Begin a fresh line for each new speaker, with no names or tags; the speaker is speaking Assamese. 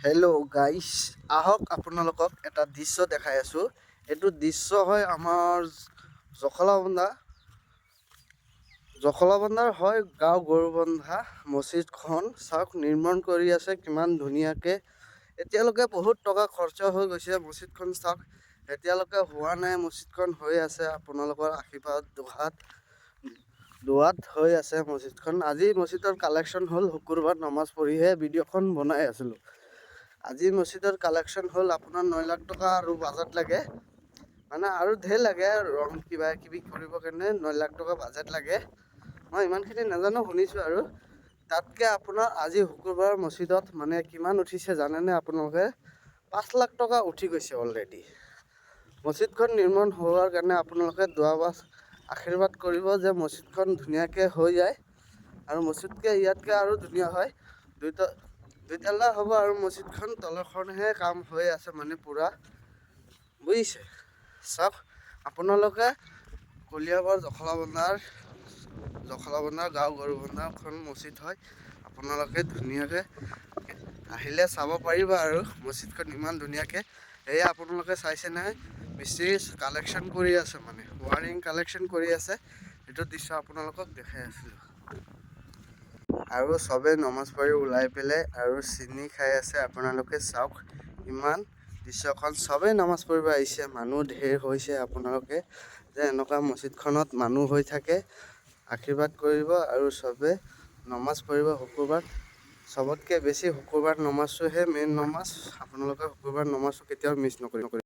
হেল্ল' গাইছ, আহক আপোনালোকক এটা দৃশ্য দেখাই আছোঁ। এইটো দৃশ্য হয় আমাৰ জখলাবন্ধাৰ হয় গাঁও গৰুবন্ধা মছজিদখন। চাওক নিৰ্মাণ কৰি আছে কিমান ধুনীয়াকৈ। এতিয়ালৈকে বহুত টকা খৰচ হৈ গৈছে মছজিদখন। চাওক এতিয়ালৈকে হোৱা নাই, মছজিদখন হৈ আছে। আপোনালোকৰ আশীৰ্বাদ দোৱাত হৈ আছে মছজিদখন। আজি মছজিদৰ কালেকশ্যন হ'ল, শুকুৰবাৰ নমাজ পঢ়িহে ভিডিঅ'খন বনাই আছিলোঁ। আজি মছজিদৰ কালেকশ্যন হ'ল আপোনাৰ 9 লাখ টকা আৰু বাজেট লাগে, মানে আৰু ঢেৰ লাগে ৰং কিবা কিবি কৰিবৰ কাৰণে 9 লাখ টকা বাজেট লাগে। মই ইমানখিনি নাজানো, শুনিছোঁ আৰু তাতকৈ আপোনাৰ আজি শুকুৰবাৰ মছজিদত মানে কিমান উঠিছে জানেনে আপোনালোকে? 5 লাখ টকা উঠি গৈছে অলৰেডি। মছজিদখন নিৰ্মাণ হোৱাৰ কাৰণে আপোনালোকে আশীৰ্বাদ কৰিব যে মছজিদখন ধুনীয়াকৈ হৈ যায় আৰু মছজিদকৈ ইয়াতকৈ আৰু ধুনীয়া হয়। দুইতলা হ'ব আৰু মছজিদখন তলৰখনহে কাম হৈ আছে মানে পূৰা, বুজিছে? চাওক আপোনালোকে কলিয়াবৰ জখলাবন্ধাৰ গাঁও গৰুবন্ধাখন মছজিদ হয়। আপোনালোকে ধুনীয়াকৈ আহিলে চাব পাৰিবা আৰু মছজিদখন ইমান ধুনীয়াকৈ। এয়া আপোনালোকে চাইছে নহয়, মিস্ত্ৰী কালেকশ্যন কৰি আছে, মানে ৱাৰিং কালেকশ্যন কৰি আছে। এইটো দৃশ্য আপোনালোকক দেখাই আছিলোঁ। আৰু চবে নমাজ পঢ়ি ওলাই পেলাই আৰু চিনি খাই আছে। আপোনালোকে চাওক ইমান দৃশ্যখন, চবেই নমাজ পঢ়িব আহিছে, মানুহ ঢেৰ হৈছে। আপোনালোকে যে এনেকুৱা মছজিদখনত মানুহ হৈ থাকে, আশীৰ্বাদ কৰিব আৰু চবে নমাজ পঢ়িব। শুকুৰবাৰ চবতকৈ বেছি শুকুৰবাৰ নমাজটোহে মেইন নমাজ। আপোনালোকে শুকুৰবাৰ নমাজটো কেতিয়াও মিছ নকৰিব।